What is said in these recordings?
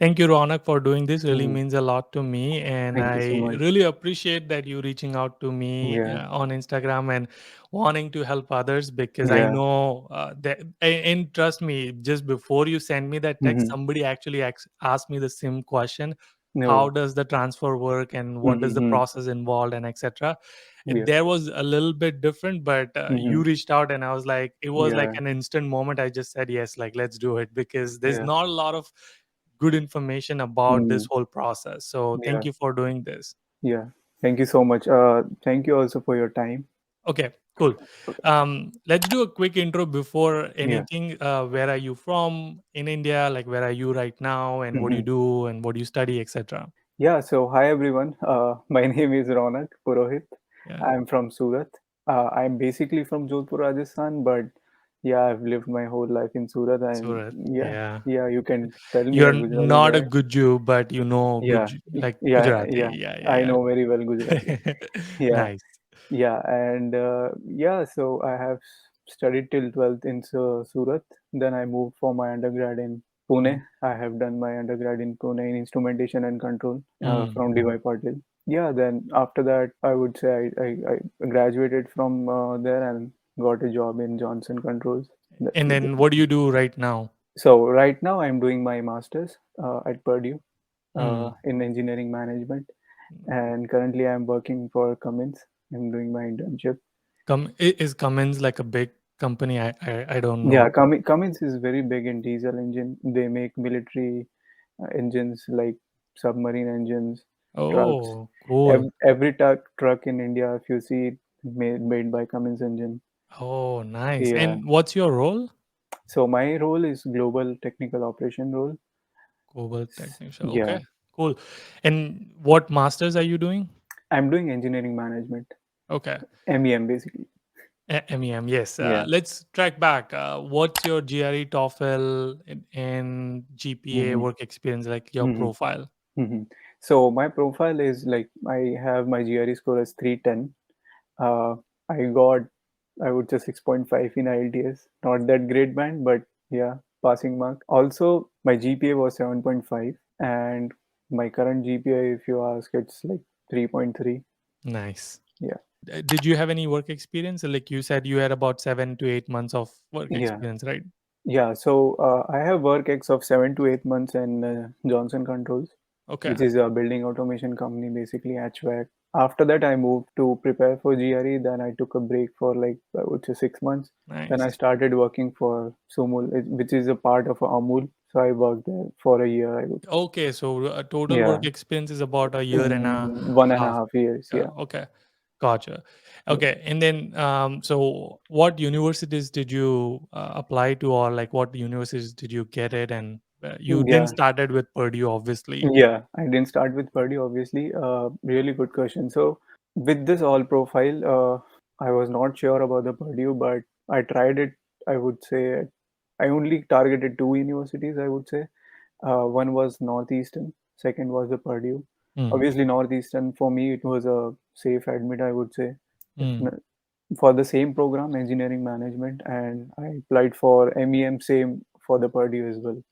Thank you, Ronak, for doing this. Really Mhm. means a lot to me, and Thank you so I much. really appreciate that you reaching out to me Yeah, on Instagram and wanting to help others because I yeah. know that. And trust me, just before you send me that text, Mm-hmm. somebody actually asked me the same question: How No. does the transfer work, and what does the Mm-hmm. process involved, and etc. Yeah. There was a little bit different, but Mm-hmm. you reached out, and I was like, it was like Yeah, an instant moment. I just said yes, like let's do it because there's yeah. not a lot of good information about Mm-hmm. this whole process. So thank Yeah, you for doing this. yeah. Thank you so much. Thank you also for your time. Okay, cool. Let's do a quick intro before Yeah. anything. Where are you from in India? Like, where are you right now, and what do you Mm-hmm. do, and what do you study, etc. Yeah, so hi everyone. My name is Ronak Purohit. Yeah, I'm from Surat. I'm basically from Jodhpur, Rajasthan, but yeah, I've lived my whole life in Surat, and Surat. yeah, Yeah, yeah, you can tell me a you're Gujarati not a guy. Guju, but you know Yeah, like yeah, yeah. Gujarati. Yeah, I yeah, know very well Gujarati. yeah. Yeah, Nice. yeah, and yeah, so I have studied till 12th in Surat. Then I moved for my undergrad in Pune. Mm, I have done my undergrad in Pune in instrumentation and control mm. from DY Patil. Yeah, then after that, I would say I graduated from there and got a job in Johnson Controls. And then what do you do right now? So right now I'm doing my master's at Purdue Mm. in engineering management, and currently I'm working for Cummins. I'm doing my internship. Is Cummins like a big company? I don't Yeah, know. Cummins is very big in diesel engine. They make military engines like submarine engines, trucks. Oh, cool. Every truck in India, if you see it, made by Cummins engine. Oh, nice. Yeah. And what's your role? So my role is global technical operation role. Global technician. Yeah, Okay, cool. And what masters are you doing? I'm doing engineering management, Okay, MEM basically. MEM. Yes. Yeah. Let's track back. What's your GRE, TOEFL, and GPA Mm-hmm. work experience, like your Mm-hmm. profile? Mm-hmm. So my profile is like I have my GRE score as 310. Uh, I got, I would say 6.5 in IELTS. Not that great band, but yeah, passing mark. Also, my GPA was 7.5, and my current GPA, if you ask, it's like 3.3. Nice. Yeah, Did you have any work experience? Like you said, you had about 7 to 8 months of work yeah, experience, right? yeah. So I have work ex of 7 to 8 months in Johnson Controls, Okay. which is a building automation company, basically HVAC. After that, I moved to prepare for GRE. Then I took a break for like I would say 6 months. Then I Nice. started working for Sumul, which is a part of Amul. So I worked there for a year, I would say. Okay, so total Yeah, work experience is about a year and a 1.5 half. years. Yeah, Yeah, okay, gotcha. yeah, Okay, and then so what universities did you apply to, or like what universities did you get it? And you didn't yeah. started with Purdue, obviously. Yeah, I didn't start with Purdue, obviously. Really good question. So, with this all profile, I was not sure about the Purdue, but I tried it. I would say I only targeted two universities, I would say. One was Northeastern, second was the Purdue. Mm, Obviously, Northeastern for me, it was a safe admit, I would say. If mm, n- for the same program, engineering management, and I applied for MEM same for the Purdue as well.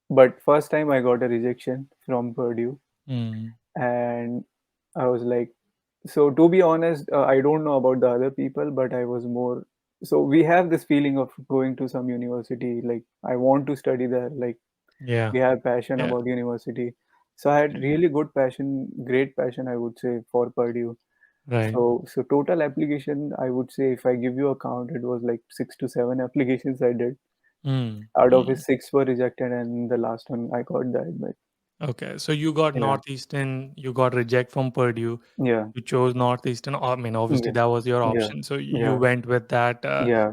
But first time I got a rejection from Purdue, mm. and I was like, so to be honest, I don't know about the other people, but I was more. So we have this feeling of going to some university, like I want to study there, like Yeah, we have passion yeah, about university. So I had yeah. really good passion, great passion, I would say, for Purdue. Right. So total application, I would say, if I give you a count, it was like 6 to 7 applications I did. Mm, Out of it, mm. six were rejected, and the last one I got the admit. Okay, so you got Yeah, Northeastern, you got reject from Purdue. yeah, You chose Northeastern. I mean, obviously yeah, that was your yeah, option, so you yeah, went with that. yeah.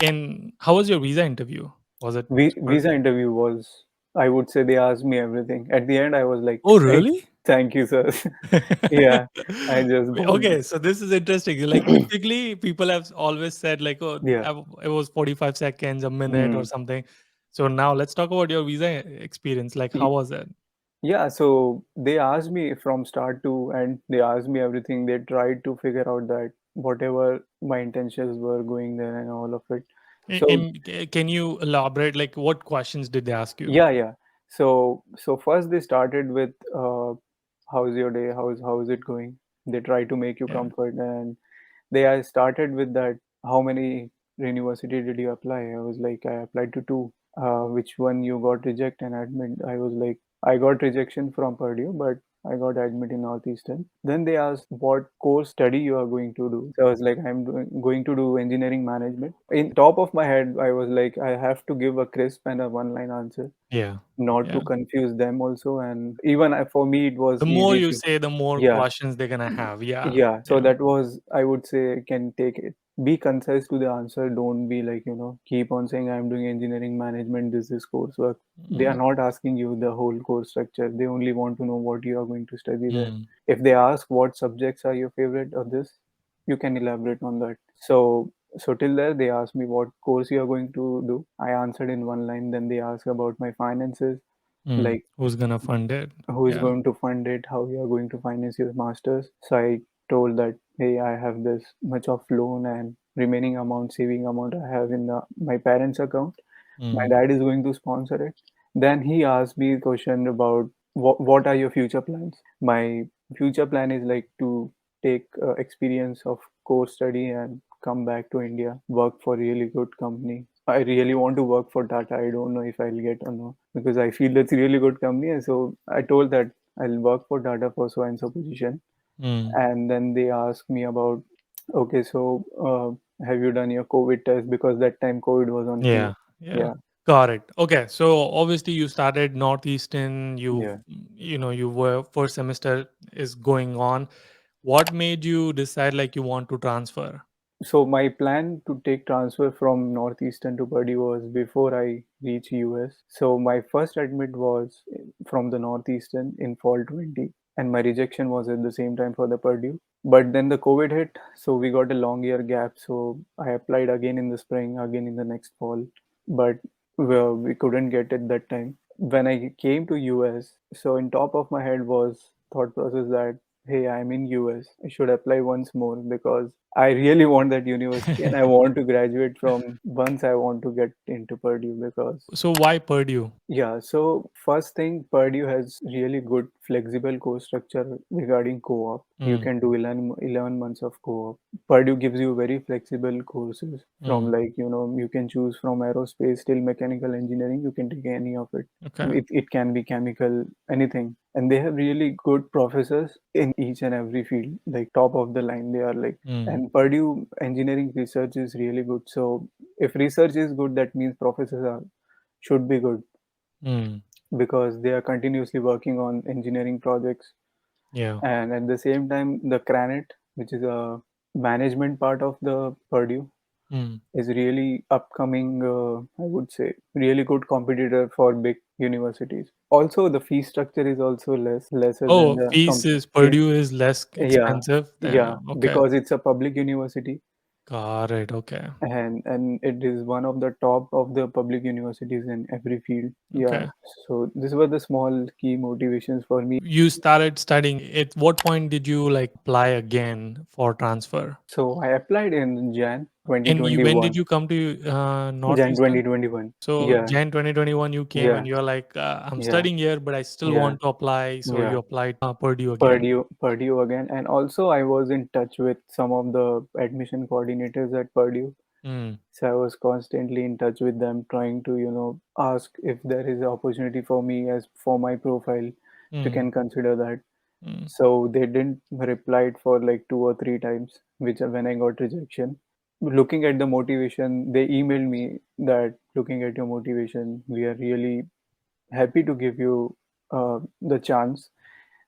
And how was your visa interview? Was it super? Visa interview was, I would say, they asked me everything. At the end, I was like, Oh, thank, really? thank you, sir. Yeah, I just got that. Okay, so this is interesting. Like typically, people have always said like, "Oh, Yeah. it was 45 seconds, a minute, or Mm. something." So now let's talk about your visa experience. Like, how Y- was it? Yeah, so they asked me from start to end, they asked me everything. They tried to figure out that whatever my intentions were going there and all of it. So And can you elaborate? Like, what questions did they ask you? yeah, yeah. So first they started with how's your day, how's it going. They try to make you Yeah. comfort, and they I started with that, how many university did you apply? I was like, I applied to two. Which one you got reject and admit? I was like, I got rejection from Purdue, but I got admit in Northeastern. Then they asked what course study you are going to do. So I was like, going to do engineering management. In top of my head, I was like, I have to give a crisp and a one-line answer, Yeah. not to Yeah. confuse them also. And even for me, it was The more easy you to, say, the more yeah, questions they're gonna have. Yeah. yeah. So Yeah. that was, I would say, can take it. Be concise to the answer. Don't be like, keep on saying I'm doing engineering management, this is coursework. They are Mm, not asking you the whole course structure. They only want to know what you are going to study there. mm, If they ask what subjects are your favorite or this, you can elaborate on that. So till there, they asked me what course you are going to do. I answered in one line. Then they asked about my finances, mm. like Who's gonna fund it? who is Yeah. going to fund it, how you are going to finance your masters. So I told that, hey, I have this much of loan and remaining amount, saving amount I have in my parents' account. My Mm, dad is going to sponsor it. Then he asked me a question about what are your future plans. My future plan is like to take experience of course study and come back to India, work for really good company. I really want to work for Tata. I don't know if I'll get or no, because I feel that's a really good company. And so I told that I'll work for Tata for so and so position. mm. And then they asked me about, okay, so have you done your COVID test? Because that time COVID was on peak. Yeah. Yeah. Yeah, Got it. Okay. So obviously you started Northeastern. yeah. You were first semester is going on. What made you decide like you want to transfer? So my plan to take transfer from Northeastern to Purdue was before I reach US. So my first admit was from the Northeastern in fall 20, and my rejection was at the same time for the Purdue. But then the COVID hit, so we got a long year gap. So I applied again in the spring, again in the next fall, but we couldn't get it that time. When I came to US, so in top of my head was thought process that, hey, I'm in US, I should apply once more because I really want that university and I want to graduate from once. I want to get into Purdue because, So why Purdue? yeah, so first thing, Purdue has really good flexible course structure regarding co-op. You Mm, can do 11 months of co-op. Purdue gives you very flexible courses from, mm. like, you can choose from aerospace till mechanical engineering. You can take any of it. Okay. It can be chemical, anything. And they have really good professors in each and every field, like top of the line. They are like, Mm, and Purdue engineering research is really good. So if research is good, that means professors are should be good mm. because they are continuously working on engineering projects. Yeah. And at the same time, the Cranet, which is a management part of the Purdue, Mm. is really upcoming, I would say, really good competitor for big universities. Also, the fee structure is also lesser than Oh, the fees company. is Purdue is less Yeah, expensive yeah, than okay. because it's a public university, Got it. Okay. and it is one of the top of the public universities in every field. Yeah, Okay. so these were the small key motivations for me. You started studying. At what point did you like apply again for transfer? So I applied in Jan And when did 2021. you come to Jan Northeastern? 2021. So Yeah, Jan 2021, you came yeah, and you're like, I'm yeah, studying here, but I still yeah, want to apply. So yeah. you applied Purdue again. Purdue again. And also I was in touch with some of the admission coordinators at Purdue. Mm, So I was constantly in touch with them, trying to, ask if there is an opportunity for me as for my profile, if you mm, can consider that. mm. So they didn't replied for like 2 or 3 times, which when I got rejection. Looking at the motivation, they emailed me that looking at your motivation, we are really happy to give you the chance.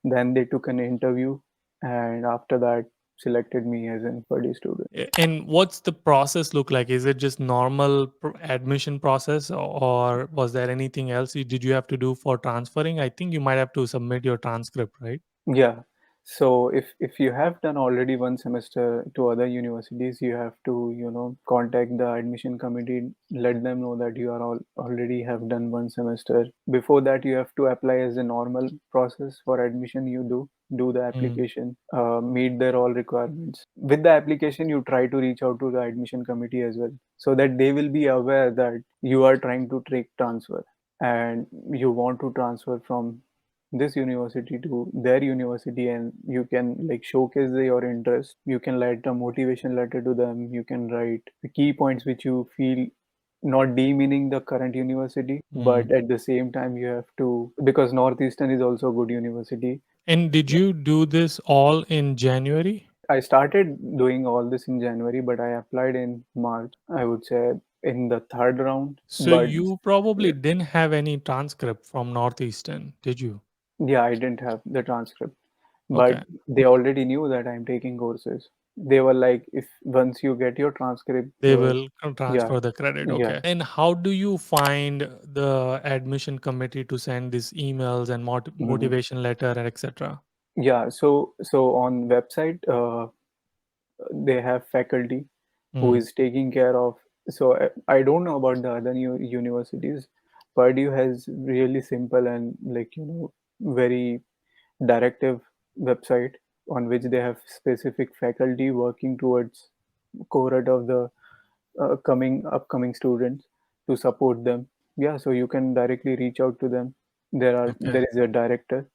Then they took an interview, and after that, selected me as an Purdue student. And what's the process look like? Is it just normal admission process, or was there anything else did you have to do for transferring? I think you might have to submit your transcript, right? Yeah. So if you have done already one semester to other universities, you have to, contact the admission committee, let them know that you are already have done one semester. Before that, you have to apply as a normal process for admission. You do the Mm, application, meet their all requirements. With the application, you try to reach out to the admission committee as well, so that they will be aware that you are trying to take transfer. and you want to transfer from this university to their university, and you can like showcase your interest. You can write a motivation letter to them. You can write the key points which you feel, not demeaning the current university, Mm. but at the same time you have to, because Northeastern is also a good university. And did you do this all in January? I started doing all this in January, but I applied in March, I would say, in the third round. So But you probably didn't have any transcript from Northeastern, did you? yeah, I didn't have the transcript. But Okay. they already knew that I'm taking courses. They were like, if once you get your transcript, They your will yeah, transfer the credit. yeah. Okay. And how do you find the admission committee to send these emails and Hmm. motivation letter and etc.? Yeah, so on website, they have faculty who Mm. is taking care of. So I don't know about the other universities. Purdue has really simple and like very directive website on which they have specific faculty working towards cohort of the coming upcoming students to support them. Yeah, so you can directly reach out to them. Okay. There is a director,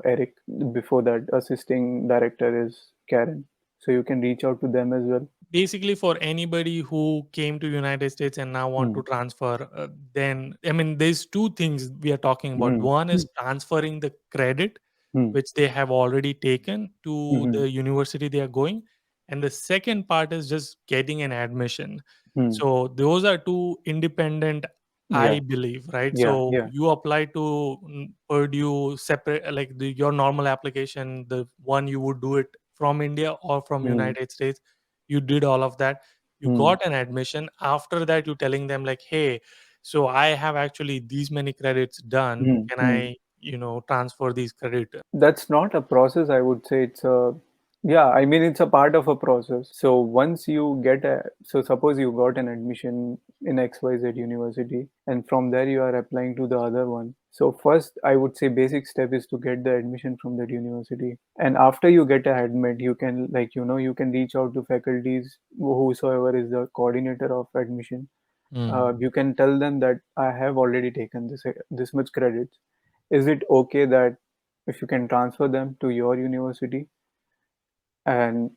Eric. Before that, assisting director is Karen. So you can reach out to them as well. Basically, for anybody who came to United States and now want Hmm. to transfer, then I mean, there's two things we are talking about. Hmm. One is transferring the credit Hmm. which they have already taken to Hmm. the university they are going, and the second part is just getting an admission. Hmm. So those are two independent, I Yeah, believe, right? yeah, So yeah. you apply to Purdue separate, like your normal application, the one you would do it from India or from Hmm. United States. You did all of that, you Hmm. got an admission. After that, you telling them like, hey, so I have actually these many credits done, Hmm. can Hmm. I transfer these credit? That's not a process, I would say. It's a, yeah, I mean, it's a part of a process. So once you get a, so suppose you got an admission in XYZ university, and from there you are applying to the other one. So first, I would say basic step is to get the admission from that university. And after you get a admit, you can like, you can reach out to faculties, whosoever is the coordinator of admission. Mm. You can tell them that I have already taken this much credits. Is it okay that if you can transfer them to your university? And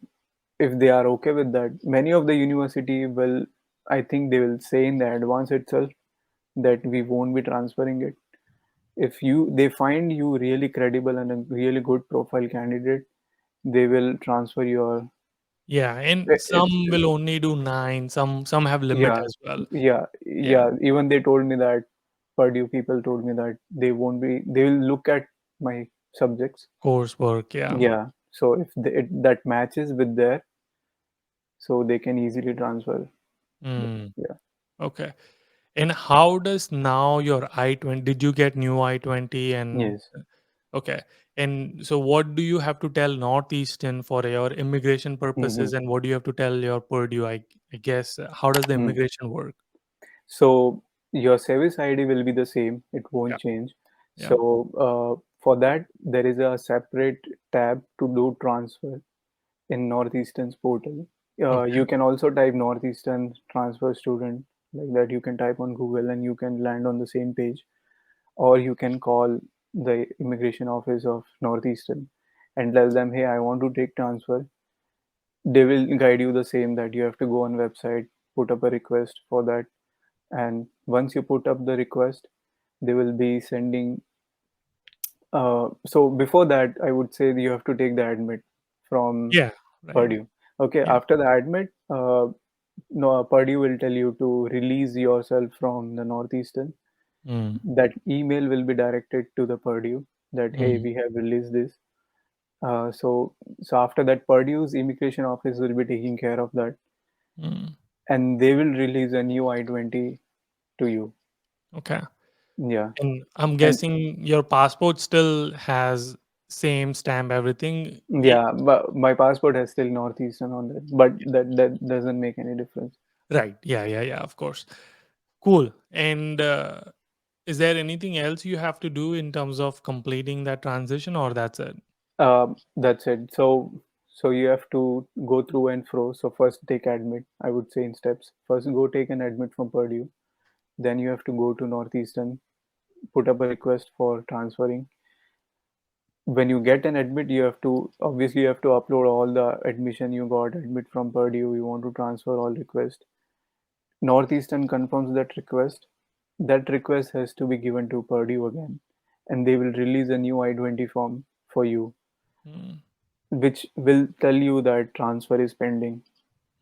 if they are okay with that, many of the university will, I think they will say in the advance itself that we won't be transferring it. If they find you really credible and a really good profile candidate, they will transfer your. Yeah, and It's some will only do 9, some have limit Yeah, as well. yeah, Yeah, yeah. Even they told me that Purdue people told me that they won't be. They will look at my subjects. coursework, yeah. Yeah. So if that matches with their, so they can easily transfer. Mm, Yeah. okay. And how does now your I-20, did you get new I-20 and Yes. okay. And so what do you have to tell Northeastern for your immigration Hmm. purposes, and what do you have to tell your Purdue? I guess how does the immigration work? So your service ID will be the same. It Yeah, won't change. yeah. So for that, there is a separate tab to do transfer in Northeastern's portal. Okay. You can also type Northeastern transfer student like that. You can type on Google and you can land on the same page, or you can call the immigration office of Northeastern and tell them, hey, I want to take transfer. They will guide you the same, that you have to go on website, put up a request for that, and once you put up the request, they will be sending. So before that, I would say you have to take the admit from Yeah, right. Purdue. Okay, Yeah. after the admit, no, Purdue will tell you to release yourself from the Northeastern. Mm, That email will be directed to the Purdue that hey, mm, we have released this. So after that, Purdue's immigration office will be taking care of that, mm. and they will release a new I-20 to you. Okay. Yeah, And I'm and guessing your passport still has same stamp, everything. yeah, but my passport has still Northeastern on it, but that doesn't make any difference. Right. Yeah, yeah, yeah, of course. Cool. And is there anything else you have to do in terms of completing that transition, or that's it? That's it. So you have to go through and fro. So first take admit. I would say in steps. First go take an admit from Purdue. Then you have to go to Northeastern. put up a request for transferring. When you get an admit, you have to obviously you have to upload all the admission you got, admit from Purdue, you want to transfer all request. Northeastern confirms that request. That request has to be given to Purdue again, and they will release a new I-20 form for you, Mm. which will tell you that transfer is pending.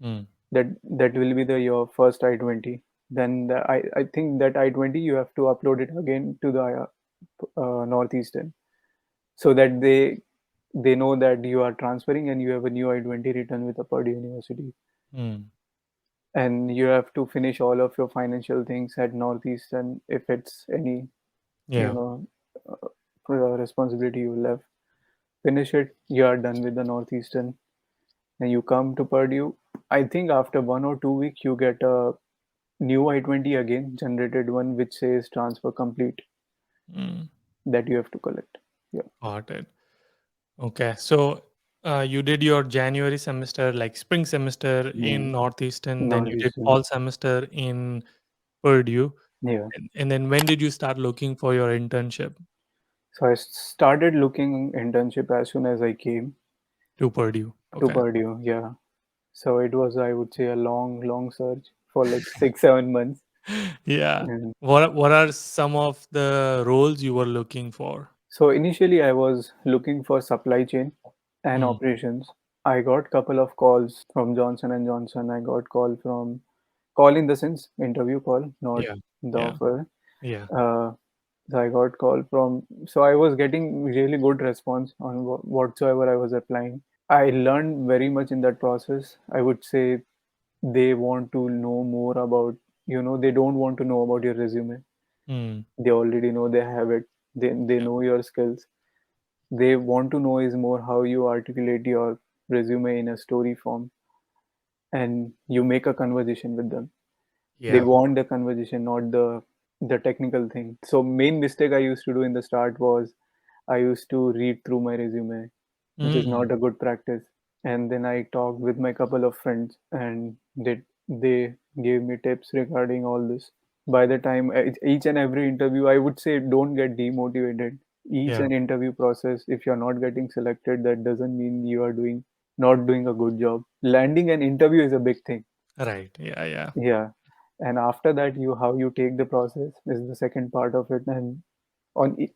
Mm. That will be the your first I-20. Then I think that I-20 you have to upload it again to the Northeastern, so that they know that you are transferring and you have a new I-20 return with a Purdue University. Mm. And you have to finish all of your financial things at Northeastern if it's any, you Yeah. know, responsibility you will have. Finish it, you are done with the Northeastern, and you come to Purdue. I think after 1 or 2 weeks, you get a new I-20 again, generated one which says transfer complete, Mm. that you have to collect. Yeah, Got it. Okay. So you did your January semester, like spring semester mm. in Northeastern, then you did Northeastern. fall semester in Purdue. Yeah. And then when did you start looking for your internship So I started looking internship as soon as I came to Purdue? to Okay. Purdue. Yeah. So it was, I would say, a long, long search for like 6, 7 months. Yeah. And What are some of the roles you were looking for? so initially I was looking for supply chain and Mm. operations. I got couple of calls from Johnson and Johnson. I got call in the sense interview call, not Yeah. the Yeah. offer. Yeah. Uh, so I got call from. So I was getting really good response on whatsoever I was applying. I learned very much in that process. I would say they want to know more about, they don't want to know about your resume. Mm. They already know, they have it. They Yeah. know your skills. They want to know is more how you articulate your resume in a story form, and you make a conversation with them. They Yeah. want the conversation, not the technical thing. So main mistake I used to do in the start was I used to read through my resume, which is Mm. not a good practice. And then I talked with my couple of friends, and they gave me tips regarding all this. By the time each and every interview, I would say don't get demotivated. Each Yeah. and interview process, if you're not getting selected, that doesn't mean you are not doing a good job. Landing an interview is a big thing. Right. Yeah. Yeah. Yeah. And after that, you how you take the process is the second part of it. And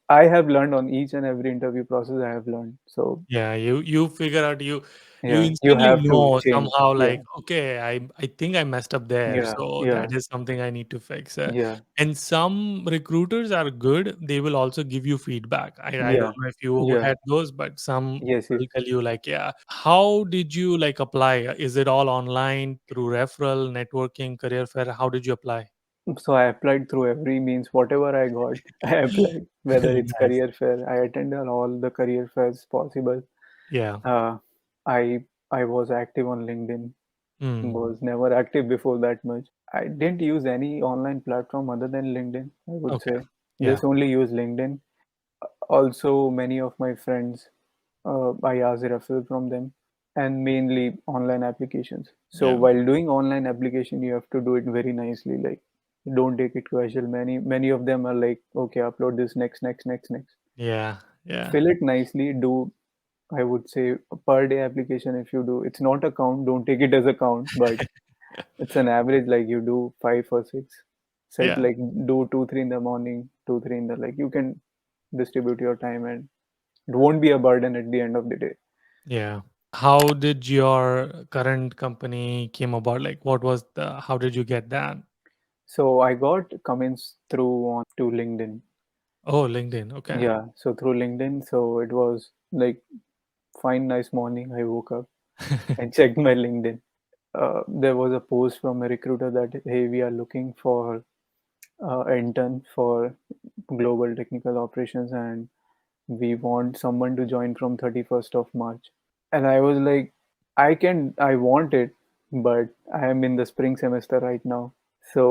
I have learned on each and every interview process, I have learned. So Yeah, you figure out you yeah, you instantly have to know change. somehow Yeah, like, okay, I think I messed up there, yeah, so yeah, that is something I need to fix. yeah, And some recruiters are good; they will also give you feedback. I don't yeah, know if you yeah. had those, but some Yes, yes. will tell you like, yeah. How did you like apply? Is it all online through referral, networking, career fair? How did you apply? So I applied through every means, whatever I got, I applied. Whether it's Nice. career fair, I attended all the career fairs possible. Yeah. Uh, I I was active on LinkedIn. Mm. Was never active before that much. I didn't use any online platform other than LinkedIn, I would Okay. say. Yeah. Just only use LinkedIn. Also, many of my friends, I asked referral from them, and mainly online applications. So Yeah. while doing online application, you have to do it very nicely. Like, don't take it casual. Many of them are like, okay, upload this next, next, next, next. Yeah. Yeah. Fill it nicely. Do, I would say, a per day application. If you do, it's not a count. Don't take it as a count, but it's an average. Like you do 5 or 6. Set Yeah. like do 2, 3 in the morning, 2, 3 in the like. You can distribute your time, and it won't be a burden at the end of the day. Yeah. How did your current company came about? Like, what was how did you get that? So I got comments through on to LinkedIn. Oh, LinkedIn. Okay. Yeah, so through LinkedIn. So it was like fine, nice morning. I woke up and checked my LinkedIn. There was a post from a recruiter that hey, we are looking for intern for global technical operations, and we want someone to join from 31st of March. And I was like, I want it, but I am in the spring semester right now. So,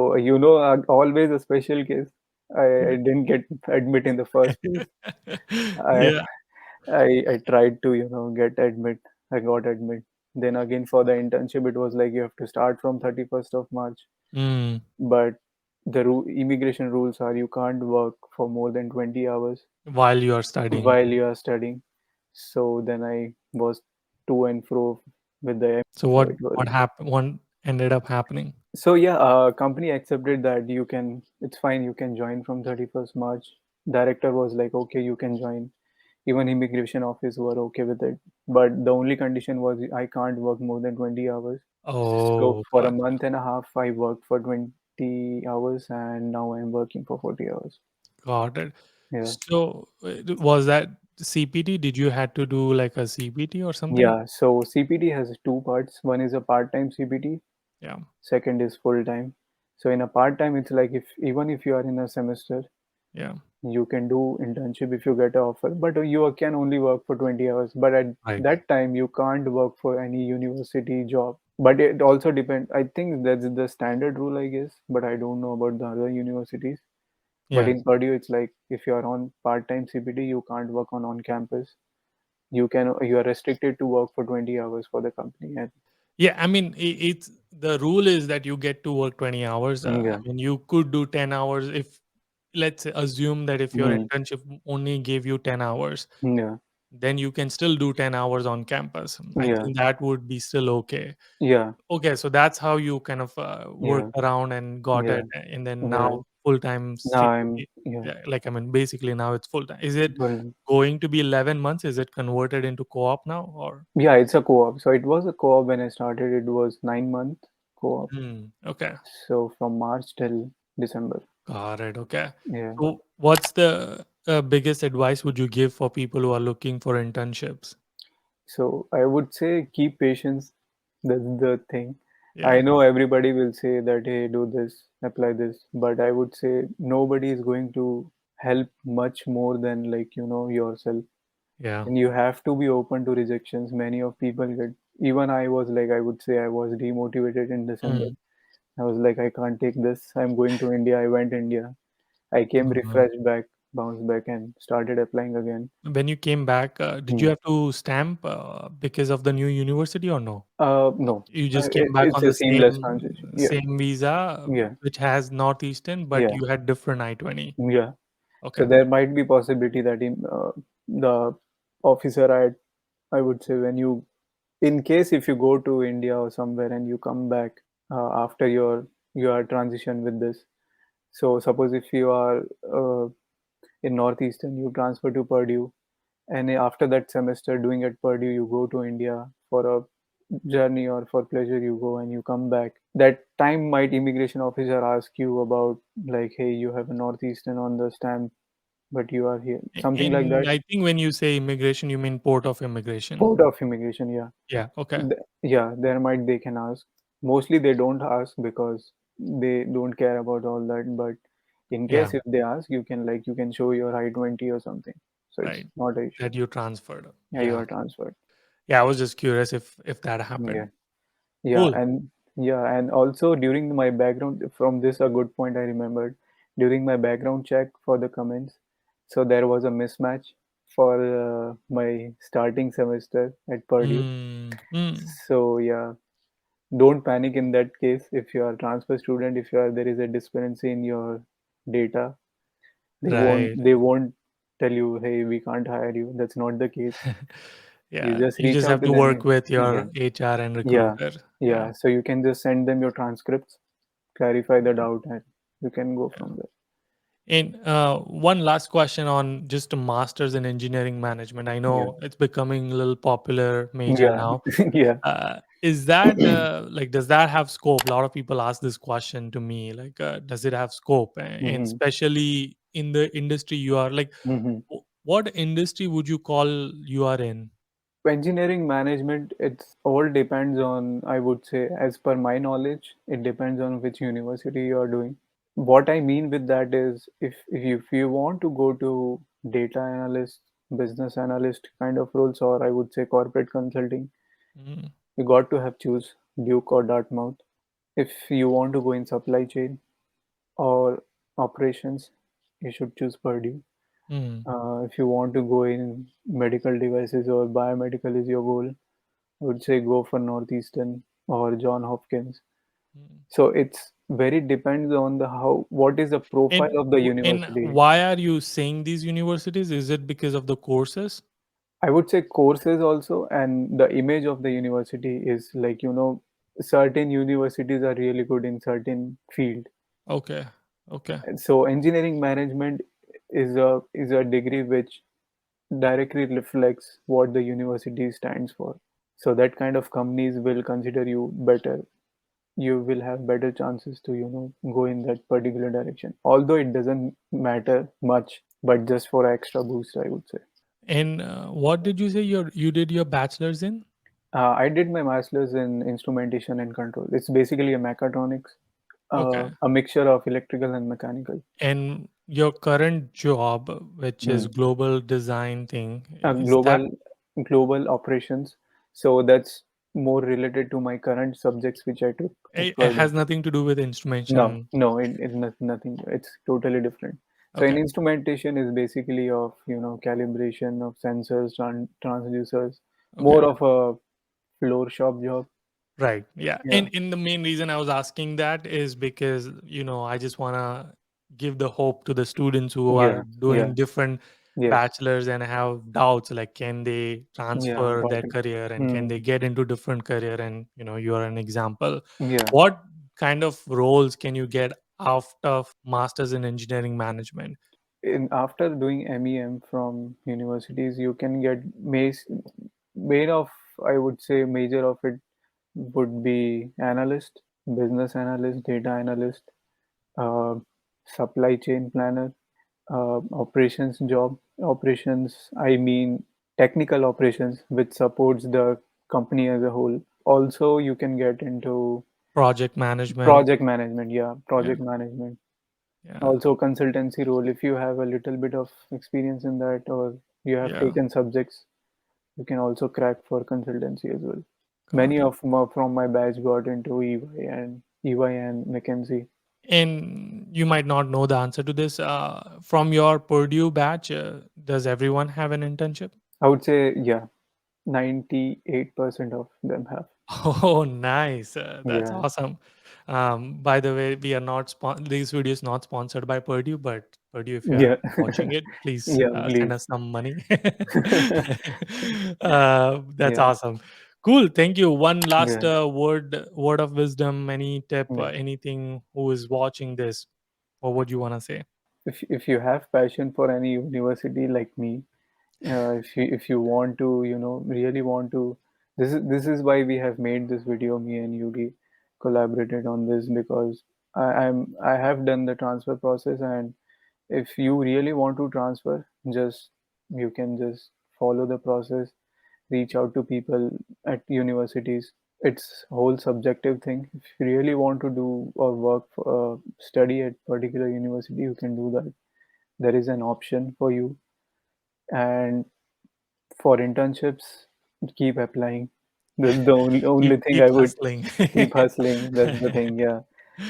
always a special case. I didn't get admit in the first place. I, Yeah. I tried to, get admit. I got admit. Then again for the internship, it was like you have to start from 31st of March. Mm. But immigration rules are you can't work for more than 20 hours while you are studying. while you are studying. So then I was to and fro with the So so it was what happened? What ended up happening? so yeah, company accepted that you can, it's fine, you can join from 31st March. Director was like, okay, you can join. Even immigration office were okay with it, but the only condition was I can't work more than 20 hours. So Oh, for a got month and a half I worked for 20 hours, and now I'm working for 40 hours. got it. Yeah. So was that CPT? Did you had to do like a CPT or something? Yeah, so CPT has two parts. One is a part-time CPT, Yeah, second is full-time. So in a part-time, it's like if even if you are in a semester, yeah, you can do internship if you get an offer, but you can only work for 20 hours. But at right. that time, you can't work for any university job. But it also depends. I think that's the standard rule, I guess, but I don't know about the other universities. But Yeah. in Purdue, it's like if you are on part-time CPT, you can't work on campus. You are restricted to work for 20 hours for the company. And Yeah, I mean, it's the rule is that you get to work 20 hours. I yeah. mean, you could do 10 hours if, let's say, assume that if your Hmm. internship only gave you 10 hours, Yeah. then you can still do 10 hours on campus. I Yeah. think that would be still okay. Yeah. Okay, so that's how you kind of work Yeah. around and got Yeah. it. And then Yeah. now full time Now I'm, CPT. yeah. Yeah, like, I mean, basically now it's full time. Is it Well, going to be 11 months? Is it converted into co op now or? yeah, it's a co-op. So it was a co-op when I started. It was 9 month co-op. Okay. So from March till December. Got it. Okay. Yeah. So, what's the biggest advice would you give for people who are looking for internships? So I would say keep patience. That's the thing. I Yeah. know everybody will say that, hey, do this, apply this, but I would say nobody is going to help much more than, like, yourself. Yeah. And you have to be open to rejections. Many of people get, even I was like, I would say I was demotivated in December. Mm. I was like, I can't take this. I'm going to India. I went India. I came Mhm. refreshed back, bounced back, and started applying again. When you came back, did you Hmm. have to stamp because of the new university or no? No, You just came it's back it's on a the seamless transition. Yeah, same visa, yeah, which has Northeastern, but yeah, you had different I-20. yeah. So Okay. there might be possibility that in the officer, I would say, when you, in case if you go to India or somewhere and you come back after your transition with this. So suppose if you are in Northeastern, you transfer to Purdue, and after that semester doing at Purdue, you go to India for a journey or for pleasure, you go and you come back. That time might immigration officer ask you about, like, hey, you have a Northeastern on the stamp, but you are here, something like In that. I think when you say immigration, you mean port of immigration. Port of immigration, yeah. Yeah. Okay. Yeah, there might they can ask. Mostly they don't ask because they don't care about all that. But in Yeah. case if they ask, you can show your I-20 or something. So it's Right. not an issue. That you transferred. Yeah, you Yeah. are transferred. Yeah. I was just curious if that Yeah. happened. Yeah, Cool. and also during my background, from this a good point I remembered, during my background check for the comments, so there was a mismatch for my starting semester at Purdue. Mm, mm, So yeah, don't panic in that case. If you are a transfer student, if you are there is a discrepancy in your data, right. they won't tell you, hey, we can't hire you. That's not the case. You Yeah. just You reach just out have to to them. work with Yeah, your HR and yeah, recruiter. Yeah. yeah. So you can just send them your transcripts, clarify the doubt, and you can go from there. And one last question on just a master's in engineering management. I Yeah, know it's becoming a little popular major yeah, now. yeah. Is that like, does that have scope? A lot of people ask this question to me, like, does it have scope? And Hmm. especially in the industry you are like, Hmm. what industry would you call you are in? Engineering management, it's all depends on, I would say, as per my knowledge, it depends on which university you are doing. What I mean with that is, if you want to go to data analyst, business analyst kind of roles, or I would say corporate consulting, Mm, you got to have choose Duke or Dartmouth. If you want to go in supply chain or operations, you should choose Purdue. mm, If you want to go in medical devices or biomedical is your goal, I would say go for Northeastern or John Hopkins. Mm. So it's very depends on the how what is the profile of the And university. why are you saying these universities? Is it because of the courses? I would say courses also, and the image of the university is like, certain universities are really good in certain field. Okay. Okay. And so engineering management is a degree which directly reflects what the university stands for. So that kind of companies will consider you better. You will have better chances to go in that particular direction. Although it doesn't matter much, but just for extra boost, I would say. And what did you say you did your bachelor's in? I did my master's in instrumentation and control. It's basically a mechatronics, Okay. a mixture of electrical and mechanical. And your current job, which is Hmm. global design thing, is that Global operations. So that's more related to my current subjects which I took at it Purdue. has nothing to do with No, instrumentation? no, nothing. It's totally different. So in Okay. instrumentation is basically of calibration of sensors, transducers, more Okay. of a floor shop job. Right. Yeah. Yeah, And the main reason I was asking that is because, I just want to give the hope to the students who yeah, are yeah. doing different Yes, bachelors and have doubts like can they yeah, transfer got their it. career and can Hmm. they get into different career, and you are an example. Yeah. What kind of roles can you get after masters in engineering management? After doing MEM from universities, you can get made of, I would say, major of it would be analyst, business analyst, data analyst, uh, supply chain planner, operations job. Operations, I mean technical operations, which supports the company as a whole. Also, you can get into Project management. project management. Yeah, Yeah. project management. Yeah. Also consultancy role, if you have a little bit of experience in that, or you have Yeah. taken subjects, you can also crack for consultancy as well. Got Many it. from my batch got into EY and McKinsey. And you might not know the answer to this. From your Purdue batch, does everyone have an internship? I would say, yeah, 98% of them have. Oh, nice. That's Yeah, awesome. By the way, we are not this video is not sponsored by Purdue, but Purdue, if you are yeah. watching it, please Yeah, send please. us some money. That's Yeah, awesome. Cool. Thank you. One last yeah, word of wisdom, any tip, yeah. anything who is watching this, what would you want to say? If you have passion for any university like me, if you want to, really want to, this is why we have made this video. Me and Yudi collaborated on this because I have done the transfer process, and if you really want to transfer, just you can just follow the process, reach out to people at universities. It's whole subjective thing. If you really want to do or work for, study at particular university, you can do that. There is an option for you. And for internships, keep applying. That's the only thing Keep I would. hustling. Keep hustling. That's the thing. Yeah,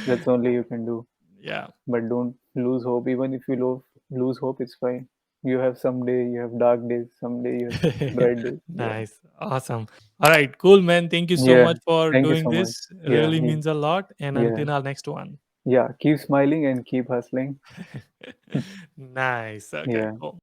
that's only you can do. Yeah. But don't lose hope. Even if you lose hope, it's fine. You have some day, you have dark days. Some day you have bright days. Yeah. Nice. Awesome. All right. Cool, man. Thank you so Yeah. much for Thank you doing so much. this. Yeah. Really means a lot. And Yeah. until our next one. Yeah. Keep smiling and keep hustling. Nice. Okay, Yeah. cool.